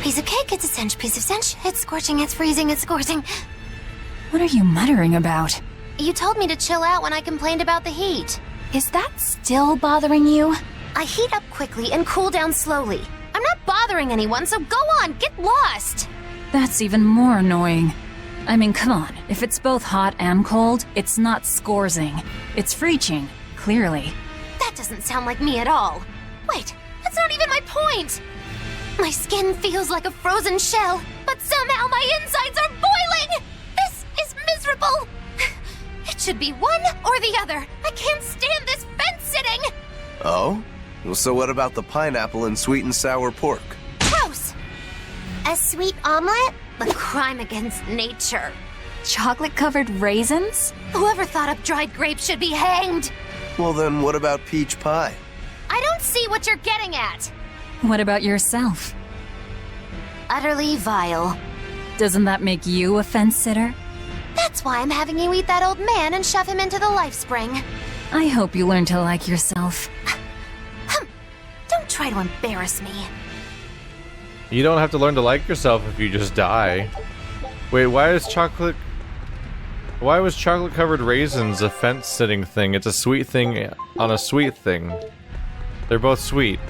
Piece of cake, it's a cinch. Piece of cinch, it's scorching, it's freezing, it's scorching. What are you muttering about? You told me to chill out when I complained about the heat. Is that still bothering you? I heat up quickly and cool down slowly. I'm not bothering anyone, so go on, get lost! That's even more annoying. I mean, come on. If it's both hot and cold, it's not scorzing. It's freeching, clearly. That doesn't sound like me at all. Wait, that's not even my point! My skin feels like a frozen shell, but somehow my insides are boiling! This is miserable! It should be one or the other. I can't stand this fence-sitting! Oh? Well, so what about the pineapple and sweet and sour pork? Gross! A sweet omelet? A crime against nature. Chocolate-covered raisins? Whoever thought up dried grapes should be hanged! Well then, what about peach pie? I don't see what you're getting at! What about yourself? Utterly vile. Doesn't that make you a fence-sitter? That's why I'm having you eat that old man and shove him into the life spring. I hope you learn to like yourself. Don't try to embarrass me. You don't have to learn to like yourself if you just die. Wait, why was chocolate-covered raisins a fence-sitting thing? It's a sweet thing on a sweet thing. They're both sweet.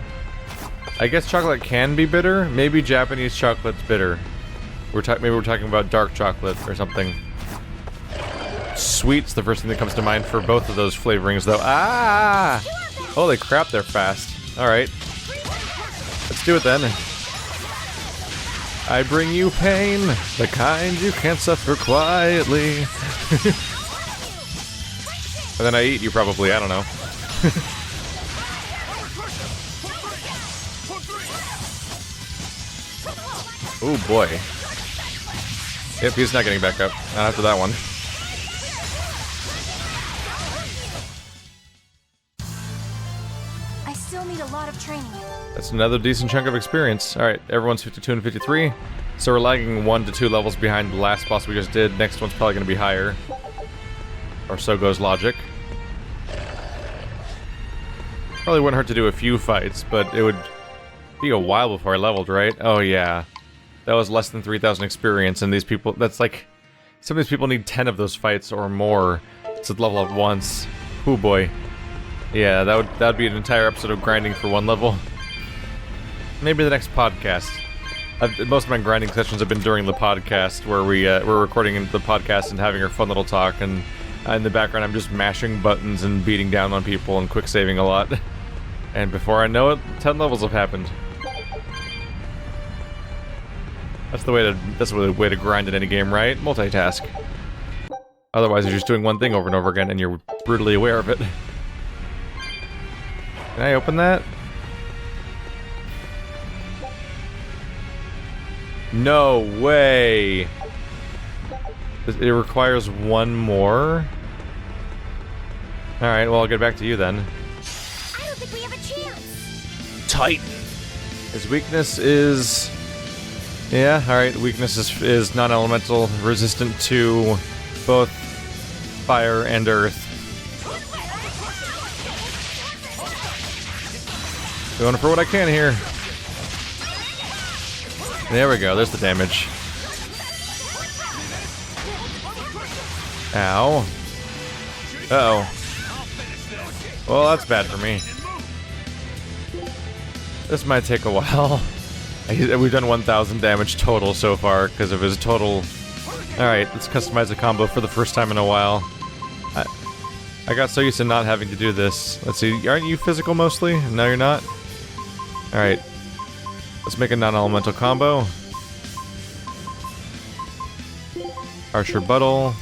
I guess chocolate can be bitter. Maybe Japanese chocolate's bitter. Maybe we're talking about dark chocolate or something. Sweet's the first thing that comes to mind for both of those flavorings, though. Ah! Holy crap, they're fast. Alright. Let's do it then. I bring you pain, the kind you can't suffer quietly. And then I eat you probably, I don't know. Oh boy. Yep, he's not getting back up. Not after that one. I still need a lot of training. That's another decent chunk of experience. Alright, everyone's 52 and 53. So we're lagging 1 to 2 levels behind the last boss we just did. Next one's probably going to be higher. Or so goes logic. Probably wouldn't hurt to do a few fights, but it would be a while before I leveled, right? Oh yeah. That was less than 3,000 experience, and these people, that's like, some of these people need 10 of those fights or more to level up once. Oh boy. Yeah, that would be an entire episode of grinding for one level. Maybe the next podcast. Most of my grinding sessions have been during the podcast, where we're recording the podcast and having our fun little talk, and in the background I'm just mashing buttons and beating down on people and quick saving a lot. And before I know it, 10 levels have happened. That's the way to grind in any game, right? Multitask. Otherwise, you're just doing one thing over and over again, and you're brutally aware of it. Can I open that? No way! It requires one more? Alright, well, I'll get back to you then. I don't think we have a chance! Titan! His weakness is... Yeah, alright, weakness is non-elemental, resistant to both fire and earth. Going for what I can here. There we go, there's the damage. Ow. Uh-oh. Well, that's bad for me. This might take a while. We've done 1,000 damage total so far because of his total... Alright, let's customize a combo for the first time in a while. I got so used to not having to do this. Let's see, aren't you physical mostly? No, you're not? Alright. Let's make a non-elemental combo. Archer Buttle.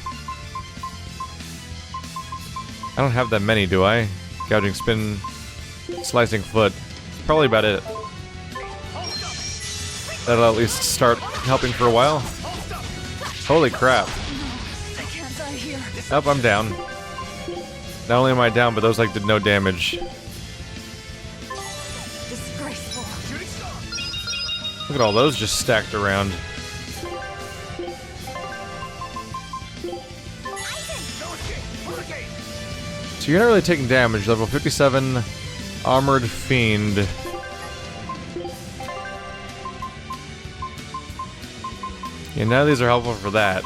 I don't have that many, do I? Gouging Spin, Slicing Foot. Probably about it. That'll at least start helping for a while. Holy crap. Oh, I'm down. Not only am I down, but those like did no damage. Look at all those just stacked around. So you're not really taking damage. Level 57, Armored Fiend. Yeah, none of these are helpful for that.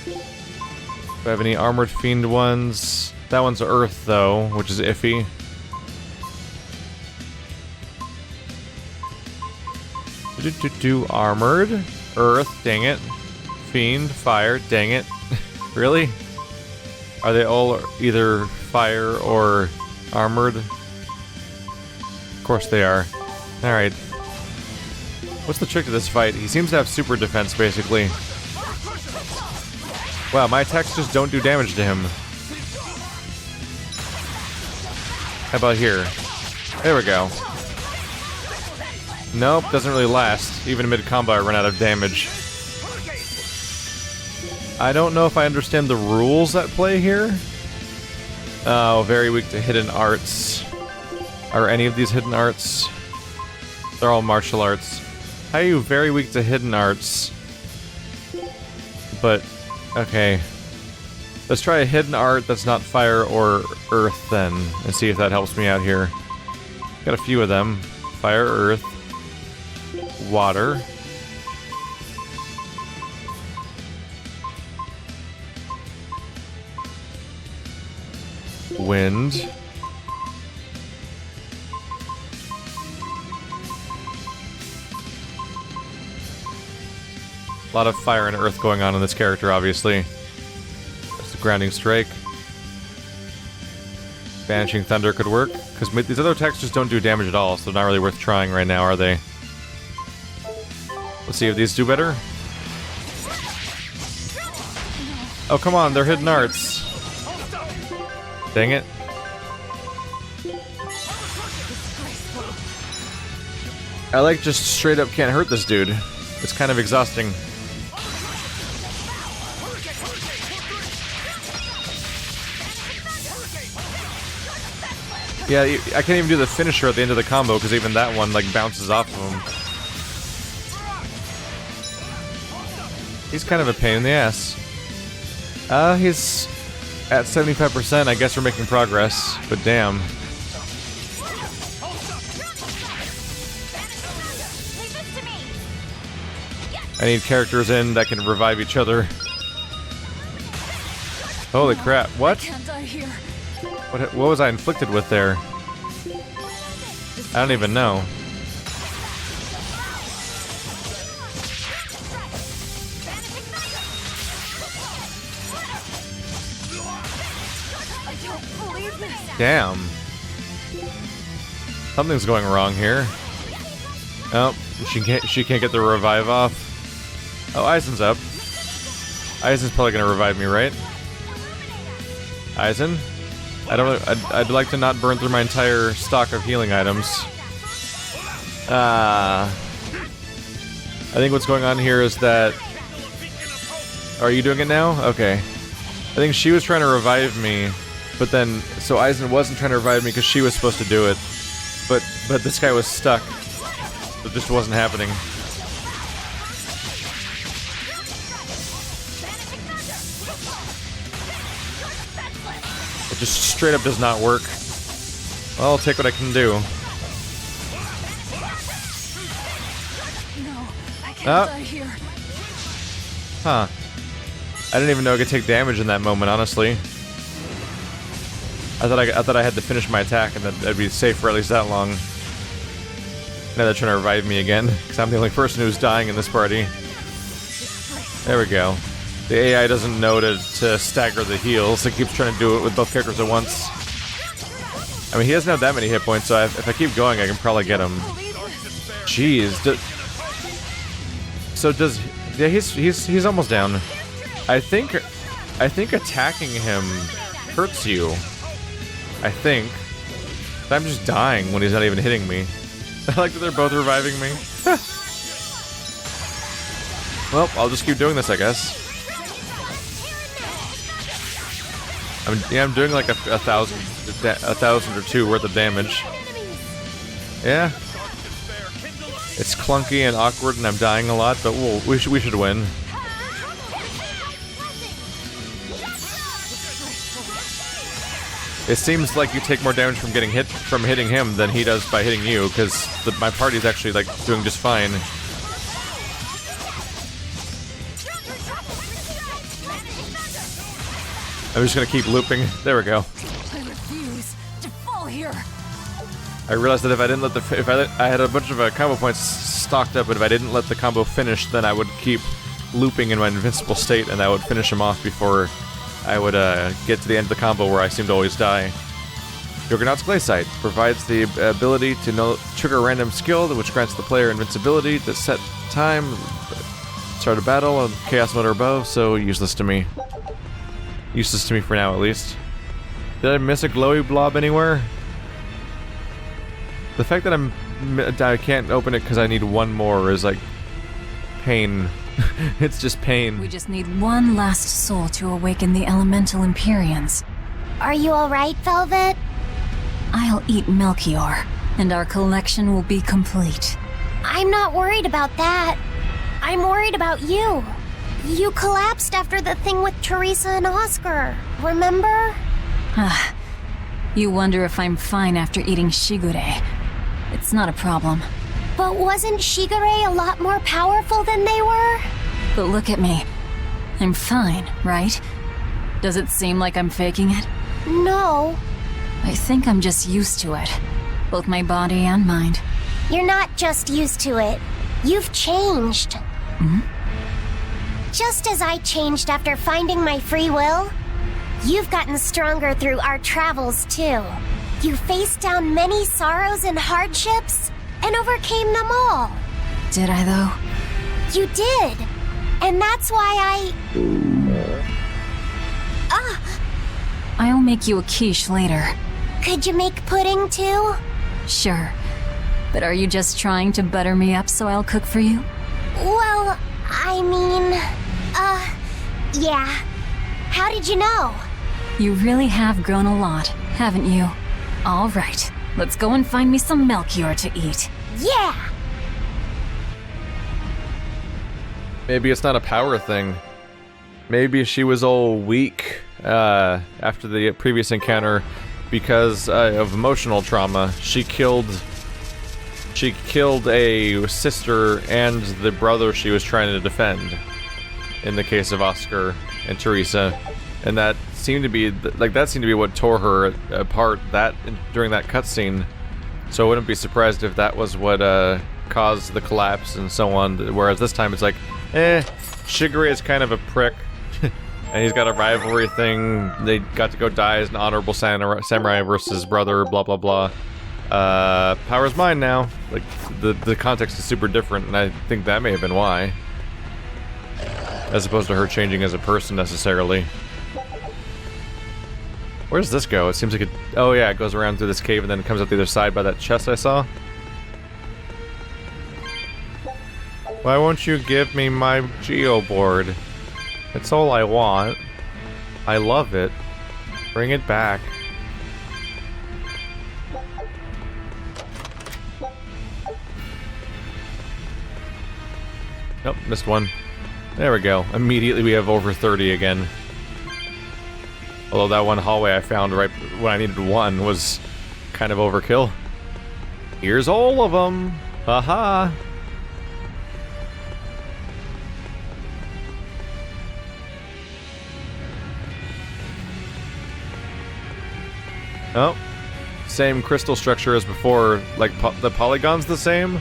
Do I have any armored fiend ones? That one's earth, though, which is iffy. Armored. Earth, dang it. Fiend, fire, dang it. Really? Are they all either fire or armored? Of course they are. Alright. What's the trick to this fight? He seems to have super defense, basically. Wow, my attacks just don't do damage to him. How about here? There we go. Nope, doesn't really last. Even mid-combo I run out of damage. I don't know if I understand the rules at play here. Oh, very weak to hidden arts. Are any of these hidden arts? They're all martial arts. How are you very weak to hidden arts? But, okay. Let's try a hidden art that's not fire or earth then, and see if that helps me out here. Got a few of them. Fire, earth, water. Wind. A lot of fire and earth going on in this character, obviously. That's the grounding strike. Banishing thunder could work, because these other attacks just don't do damage at all, so they're not really worth trying right now, are they? Let's see if these do better. Oh, come on, they're hidden arts. Dang it. I like just straight up can't hurt this dude. It's kind of exhausting. Yeah, I can't even do the finisher at the end of the combo because even that one like bounces off of him. He's kind of a pain in the ass. He's at 75%. I guess we're making progress, but damn. I need characters in that can revive each other. Holy crap! What? What was I inflicted with there? I don't even know. Damn. Something's going wrong here. Oh, she can't get the revive off. Oh, Aizen's up. Aizen's probably gonna revive me, right? Aizen? I'd like to not burn through my entire stock of healing items. I think what's going on here is that... Are you doing it now? Okay. I think she was trying to revive me, but then... So Aizen wasn't trying to revive me because she was supposed to do it. But this guy was stuck. It just wasn't happening. It just straight up does not work. Well, I'll take what I can do. No, I can't die here. Huh. I didn't even know I could take damage in that moment, honestly. I thought I had to finish my attack and that I'd be safe for at least that long. Now they're trying to revive me again, because I'm the only person who's dying in this party. There we go. The AI doesn't know to stagger the heals. It keeps trying to do it with both characters at once. I mean, he doesn't have that many hit points, so if I keep going, I can probably get him. Jeez. Yeah, he's almost down. I think attacking him hurts you. I think. I'm just dying when he's not even hitting me. I like that they're both reviving me. Well, I'll just keep doing this, I guess. I'm doing like a thousand or two worth of damage. Yeah. It's clunky and awkward, and I'm dying a lot, but we should win. It seems like you take more damage from hitting him than he does by hitting you, because my party's actually like doing just fine. I'm just gonna keep looping. There we go. I refuse to fall here. I realized that if I didn't let I had a bunch of combo points stocked up, but if I didn't let the combo finish, then I would keep looping in my invincible state, and that would finish him off before I would get to the end of the combo where I seem to always die. Juggernaut's Clay Sight provides the ability to trigger a random skill, which grants the player invincibility to set time, start a battle, and Chaos Mode or above, so useless to me. Useless to me for now, at least. Did I miss a glowy blob anywhere? The fact that I can't open it because I need one more is like pain. It's just pain. We just need one last soul to awaken the elemental Empyreans. Are you alright, Velvet? I'll eat Melchior, and our collection will be complete. I'm not worried about that. I'm worried about you. You collapsed after the thing with Teresa and Oscar, remember? You wonder if I'm fine after eating Shigure. It's not a problem. But wasn't Shigure a lot more powerful than they were? But look at me. I'm fine, right? Does it seem like I'm faking it? No. I think I'm just used to it. Both my body and mind. You're not just used to it. You've changed. Just as I changed after finding my free will, you've gotten stronger through our travels, too. You faced down many sorrows and hardships, and overcame them all. Did I, though? You did. And that's why I'll make you a quiche later. Could you make pudding, too? Sure. But are you just trying to butter me up so I'll cook for you? Well, I mean, yeah. How did you know? You really have grown a lot, haven't you? All right, let's go and find me some Melchior to eat. Yeah! Maybe it's not a power thing. Maybe she was all weak after the previous encounter because of emotional trauma. She killed a sister and the brother she was trying to defend in the case of Oscar and Teresa, and that seemed to be what tore her apart during that cutscene. So I wouldn't be surprised if that was what caused the collapse and so on, whereas this time it's like, Shigure is kind of a prick. And he's got a rivalry thing. They got to go die as an honorable samurai versus brother, blah blah blah. Power's mine now. Like, the context is super different, and I think that may have been why. As opposed to her changing as a person, necessarily. Where does this go? It seems like it... Oh yeah, it goes around through this cave and then it comes out the other side by that chest I saw. Why won't you give me my geoboard? It's all I want. I love it. Bring it back. Nope, missed one. There we go. Immediately we have over 30 again. Although that one hallway I found right when I needed one was kind of overkill. Here's all of them. Haha. Oh, same crystal structure as before. Like the polygon's the same.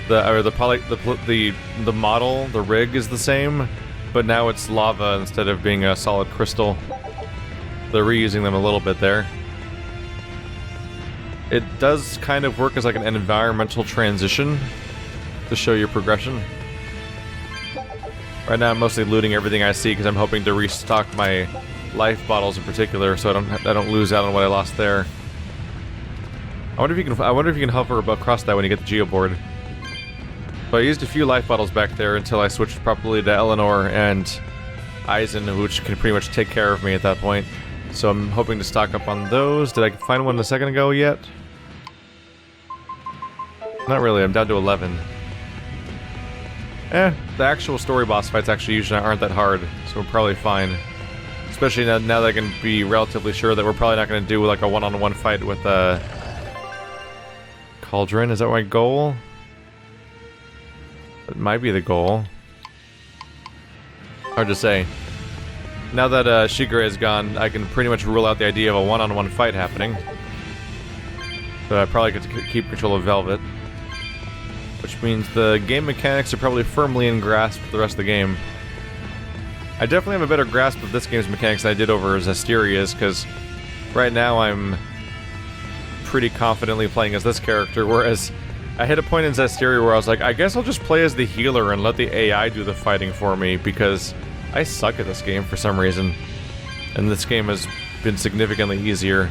The model, the rig is the same, but now it's lava instead of being a solid crystal. They're reusing them a little bit there. It does kind of work as like an environmental transition to show your progression. Right now I'm mostly looting everything I see because I'm hoping to restock my life bottles in particular, so I don't lose out on what I lost there. I wonder if you can hover across that when you get the geoboard. But I used a few life bottles back there until I switched properly to Eleanor and Eisen, which can pretty much take care of me at that point. So I'm hoping to stock up on those. Did I find one a second ago yet? Not really, I'm down to 11. The actual story boss fights actually usually aren't that hard, so we're probably fine. Especially now that I can be relatively sure that we're probably not going to do like a one-on-one fight with Cauldron. Is that my goal? It might be the goal. Hard to say. Now that Shigure is gone, I can pretty much rule out the idea of a one-on-one fight happening. But I probably get to keep control of Velvet. Which means the game mechanics are probably firmly in grasp for the rest of the game. I definitely have a better grasp of this game's mechanics than I did over Zestiria's, because right now I'm pretty confidently playing as this character, whereas I hit a point in Zestiria where I was like, I guess I'll just play as the healer and let the AI do the fighting for me, because I suck at this game for some reason. And this game has been significantly easier.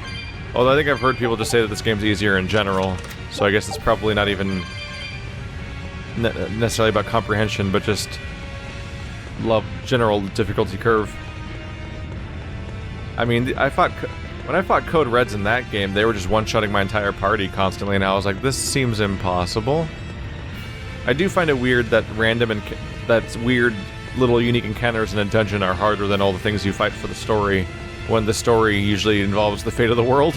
Although I think I've heard people just say that this game's easier in general, so I guess it's probably not even necessarily about comprehension, but just general difficulty curve. I mean, when I fought Code Reds in that game, they were just one-shotting my entire party constantly, and I was like, this seems impossible. I do find it weird that weird little unique encounters in a dungeon are harder than all the things you fight for the story, when the story usually involves the fate of the world.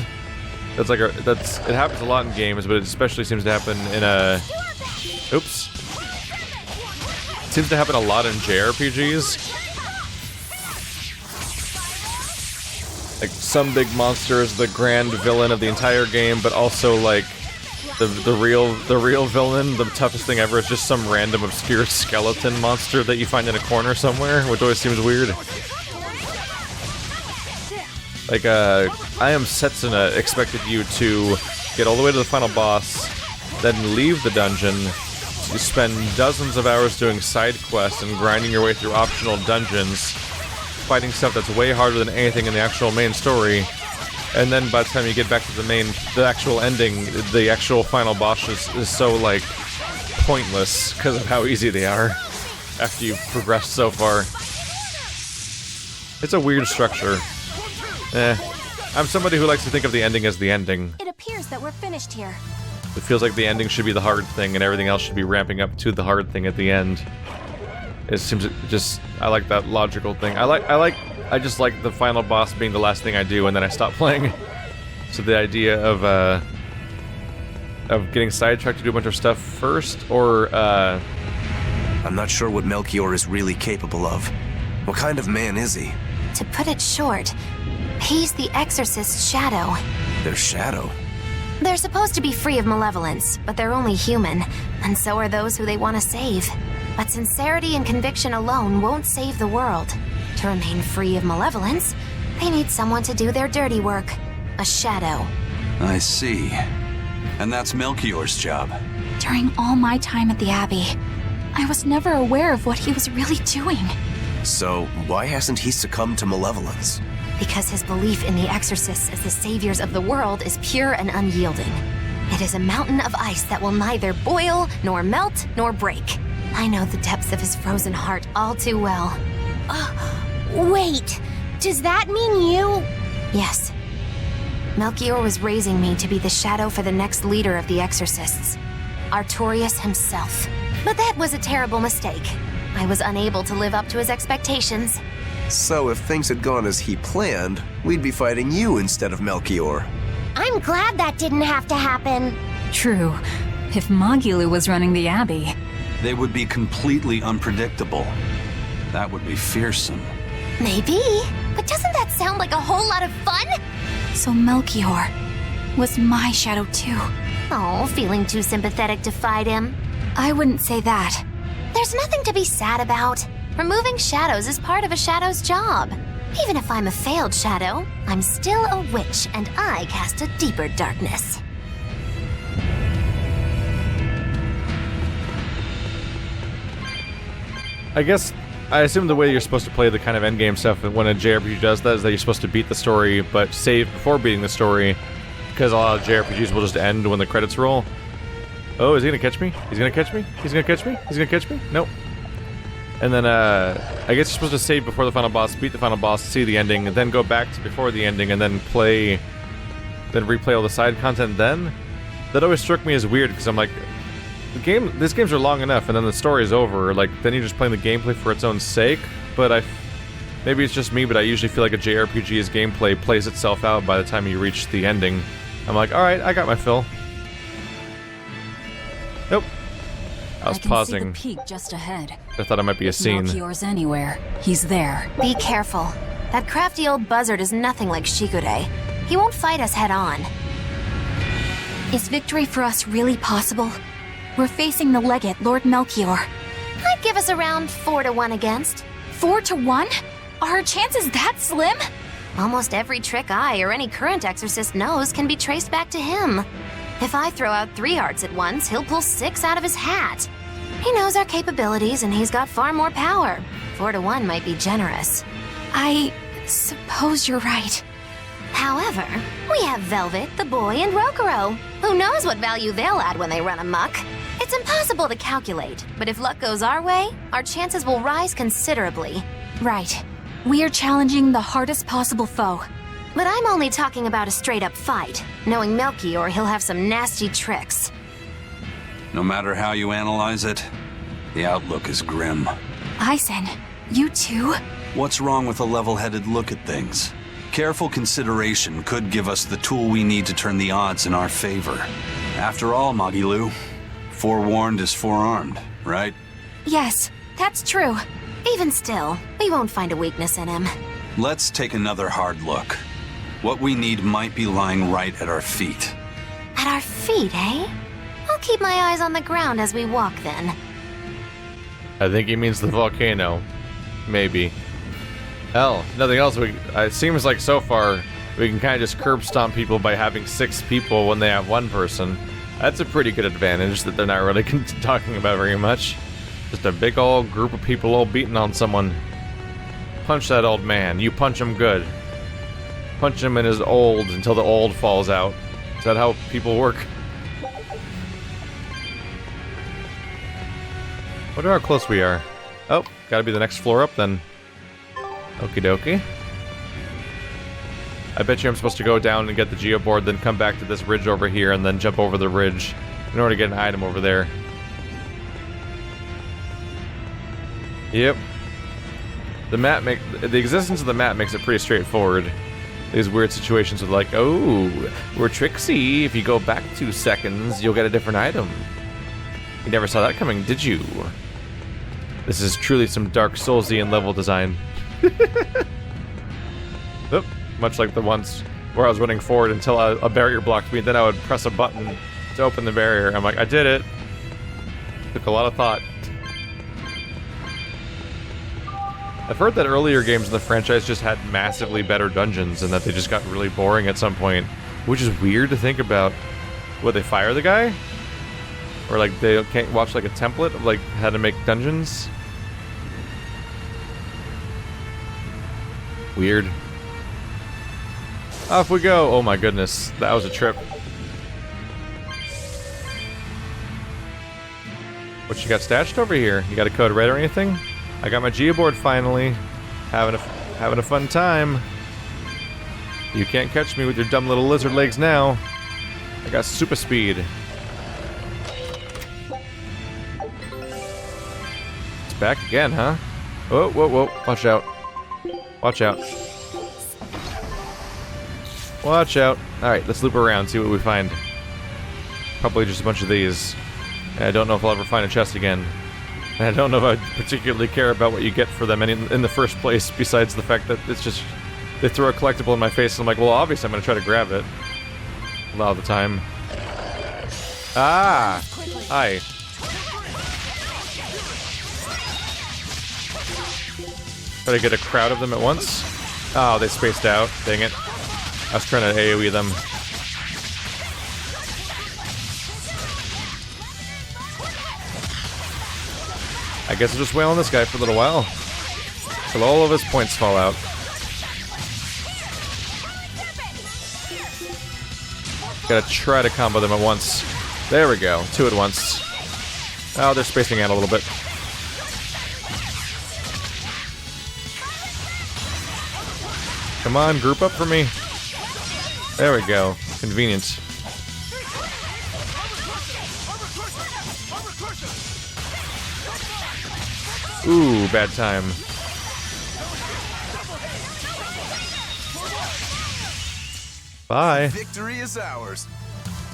It happens a lot in games, but it especially seems to happen in a... Oops. It seems to happen a lot in JRPGs. Like, some big monster is the grand villain of the entire game, but also, like, the real villain, the toughest thing ever, is just some random obscure skeleton monster that you find in a corner somewhere, which always seems weird. Like, I Am Setsuna expected you to get all the way to the final boss, then leave the dungeon, you spend dozens of hours doing side quests and grinding your way through optional dungeons, fighting stuff that's way harder than anything in the actual main story, and then by the time you get back to the actual ending, the actual final boss is so, like, pointless because of how easy they are after you've progressed so far. It's a weird structure. I'm somebody who likes to think of the ending as the ending. It appears that we're finished here. It feels like the ending should be the hard thing and everything else should be ramping up to the hard thing at the end. It seems just... I like that logical thing. I just like the final boss being the last thing I do and then I stop playing. So the idea of getting sidetracked to do a bunch of stuff first, or, I'm not sure what Melchior is really capable of. What kind of man is he? To put it short, he's the Exorcist's shadow. Their shadow? They're supposed to be free of malevolence, but they're only human, and so are those who they want to save. But sincerity and conviction alone won't save the world. To remain free of malevolence, they need someone to do their dirty work. A shadow. I see. And that's Melchior's job. During all my time at the Abbey, I was never aware of what he was really doing. So, why hasn't he succumbed to malevolence? Because his belief in the Exorcists as the saviors of the world is pure and unyielding. It is a mountain of ice that will neither boil, nor melt, nor break. I know the depths of his frozen heart all too well. Wait, does that mean you? Yes. Melchior was raising me to be the shadow for the next leader of the Exorcists, Artorias himself. But that was a terrible mistake. I was unable to live up to his expectations. So if things had gone as he planned, we'd be fighting you instead of Melchior. I'm glad that didn't have to happen. True. If Magilu was running the Abbey... They would be completely unpredictable. That would be fearsome. Maybe, but doesn't that sound like a whole lot of fun? So Melchior was my shadow too. Oh, feeling too sympathetic to fight him? I wouldn't say that. There's nothing to be sad about. Removing shadows is part of a shadow's job. Even if I'm a failed shadow, I'm still a witch, and I cast a deeper darkness. I guess I assume the way you're supposed to play the kind of endgame stuff when a JRPG does that is that you're supposed to beat the story, but save before beating the story, because a lot of JRPGs will just end when the credits roll. Oh, is he gonna catch me? He's gonna catch me? He's gonna catch me? He's gonna catch me? Nope. And then, I guess you're supposed to save before the final boss, beat the final boss, see the ending, and then go back to before the ending, and then replay all the side content then? That always struck me as weird, because I'm like, these games are long enough, and then the story's over, like, then you're just playing the gameplay for its own sake, but maybe it's just me, but I usually feel like a JRPG's gameplay plays itself out by the time you reach the ending. I'm like, alright, I got my fill. Nope. I was pausing. See the peak just ahead. I thought it might be a scene. Melchior's anywhere. He's there. Be careful. That crafty old buzzard is nothing like Shigure. He won't fight us head-on. Is victory for us really possible? We're facing the legate, Lord Melchior. I'd give us around 4-1 against. 4-1? Are our chances that slim? Almost every trick I or any current exorcist knows can be traced back to him. If I throw out 3 arts at once, he'll pull 6 out of his hat. He knows our capabilities and he's got far more power. 4-1 might be generous. I suppose you're right. However, we have Velvet, the boy, and Rokuro. Who knows what value they'll add when they run amok? It's impossible to calculate, but if luck goes our way, our chances will rise considerably. Right. We are challenging the hardest possible foe. But I'm only talking about a straight-up fight. Knowing Melchior, he'll have some nasty tricks. No matter how you analyze it, the outlook is grim. Aizen, you too? What's wrong with a level-headed look at things? Careful consideration could give us the tool we need to turn the odds in our favor. After all, Magilu, forewarned is forearmed, right? Yes, that's true. Even still, we won't find a weakness in him. Let's take another hard look. What we need might be lying right at our feet. At our feet, eh? I'll keep my eyes on the ground as we walk then. I think he means the volcano. Maybe. Hell, nothing else. It seems like so far we can kind of just curb stomp people by having 6 people when they have 1 person. That's a pretty good advantage that they're not really talking about very much. Just a big old group of people all beating on someone. Punch that old man. You punch him good. Punch him in his old until the old falls out. Is that how people work? Wonder how close we are. Oh, gotta be the next floor up then. Okie dokie. I bet you I'm supposed to go down and get the geoboard, then come back to this ridge over here, and then jump over the ridge in order to get an item over there. Yep. The existence of the map makes it pretty straightforward. These weird situations with like, oh, we're tricksy. If you go back 2 seconds, you'll get a different item. You never saw that coming, did you? This is truly some Dark Soulsian level design. Oop, much like the ones where I was running forward until a barrier blocked me, then I would press a button to open the barrier. I'm like, I did it. Took a lot of thought. I've heard that earlier games in the franchise just had massively better dungeons and that they just got really boring at some point, which is weird to think about. Would they fire the guy? Or like they can't watch like a template of like how to make dungeons? Weird. Off we go. Oh my goodness, that was a trip. What you got stashed over here? You got a code red or anything? I got my geoboard finally. Having a fun time. You can't catch me with your dumb little lizard legs now. I got super speed. It's back again, huh? Whoa, whoa, whoa. Watch out. Watch out. Watch out. Alright, let's loop around, see what we find. Probably just a bunch of these. And I don't know if I'll ever find a chest again. And I don't know if I particularly care about what you get for them in the first place, besides the fact that it's just... They throw a collectible in my face, and I'm like, well, obviously I'm going to try to grab it. A lot of the time. Ah! Hi. Try to get a crowd of them at once. Oh, they spaced out. Dang it. I was trying to AoE them. I guess I'll just wail on this guy for a little while. Till all of his points fall out. Gotta try to combo them at once. There we go. 2 at once. Oh, they're spacing out a little bit. Come on, group up for me. There we go. Convenient. Ooh, bad time. Bye. Victory is ours.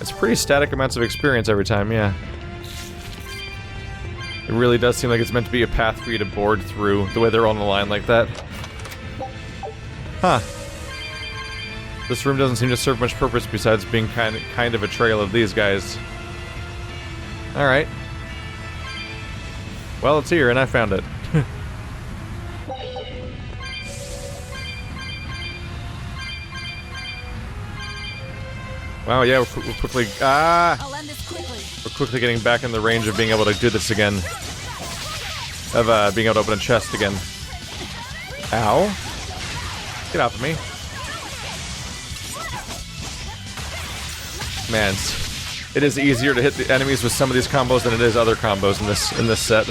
It's pretty static amounts of experience every time, yeah. It really does seem like it's meant to be a path for you to board through, the way they're all in a line like that. Huh. This room doesn't seem to serve much purpose besides being kind of a trail of these guys. Alright. Well, it's here, and I found it. Wow, yeah, we're quickly... I'll end this quickly. We're quickly getting back in the range of being able to do this again. Of, being able to open a chest again. Ow. Get off of me. Man, it is easier to hit the enemies with some of these combos than it is other combos in this set.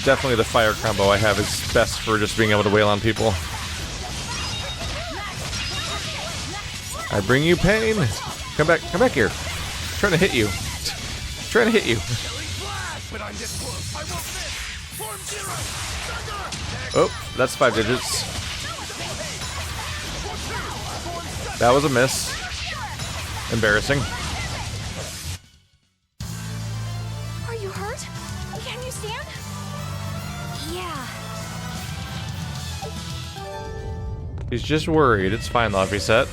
Definitely the fire combo I have is best for just being able to wail on people. I bring you pain. Come back here. I'm trying to hit you. I'm trying to hit you. Oh, that's 5 digits. That was a miss. Embarrassing. Are you hurt? Can you stand? Yeah. He's just worried. It's fine, Love Reset.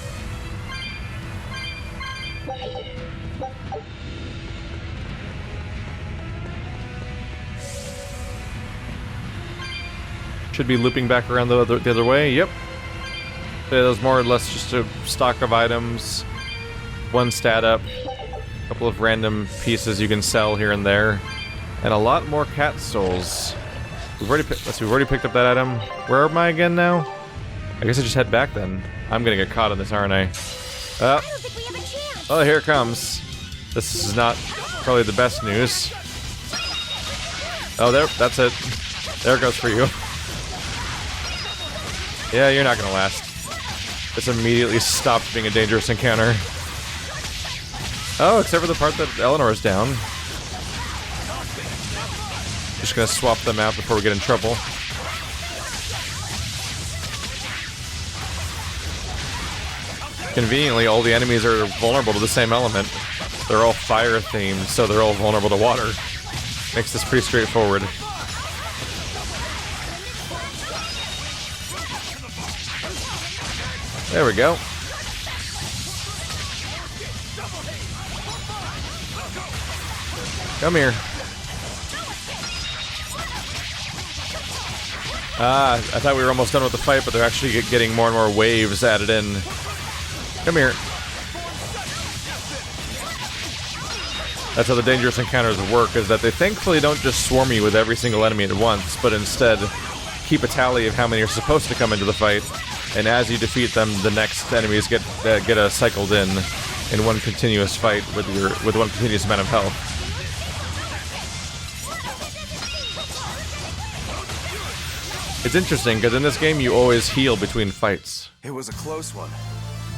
Should be looping back around the other way. Yep. There's more or less just a stock of items, one stat up, a couple of random pieces you can sell here and there, and a lot more cat souls. We've already picked up that item. Where am I again now? I guess I just head back then. I'm gonna get caught in this, aren't I? Oh, here it comes. This is not probably the best news. Oh, that's it. There it goes for you. Yeah, you're not gonna last. This immediately stopped being a dangerous encounter. Oh, except for the part that Eleanor's down. Just gonna swap them out before we get in trouble. Conveniently, all the enemies are vulnerable to the same element. They're all fire themed, so they're all vulnerable to water. Makes this pretty straightforward. There we go. Come here. I thought we were almost done with the fight, but they're actually getting more and more waves added in. Come here. That's how the dangerous encounters work, is that they thankfully don't just swarm you with every single enemy at once, but instead keep a tally of how many are supposed to come into the fight. And as you defeat them, the next enemies get cycled in one continuous fight with one continuous amount of health. It's interesting because in this game you always heal between fights. It was a close one,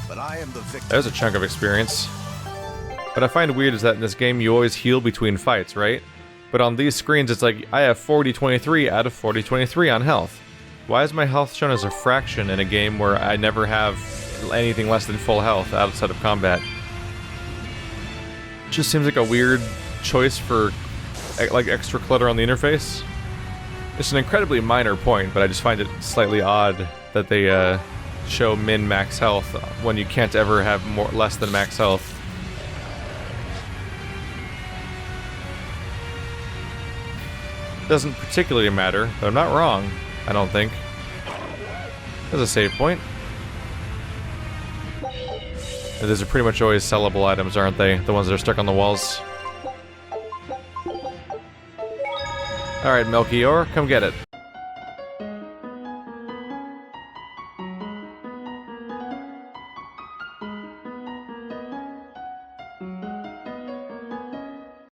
but I am the victim. There's a chunk of experience. What I find weird is that in this game you always heal between fights, right? But on these screens it's like I have 40-23 out of 40-23 on health. Why is my health shown as a fraction in a game where I never have anything less than full health outside of combat? It just seems like a weird choice for like extra clutter on the interface. It's an incredibly minor point, but I just find it slightly odd that they show min-max health when you can't ever have less than max health. Doesn't particularly matter, but I'm not wrong. I don't think. There's a save point. And these are pretty much always sellable items, aren't they? The ones that are stuck on the walls. Alright, Melchior, come get it.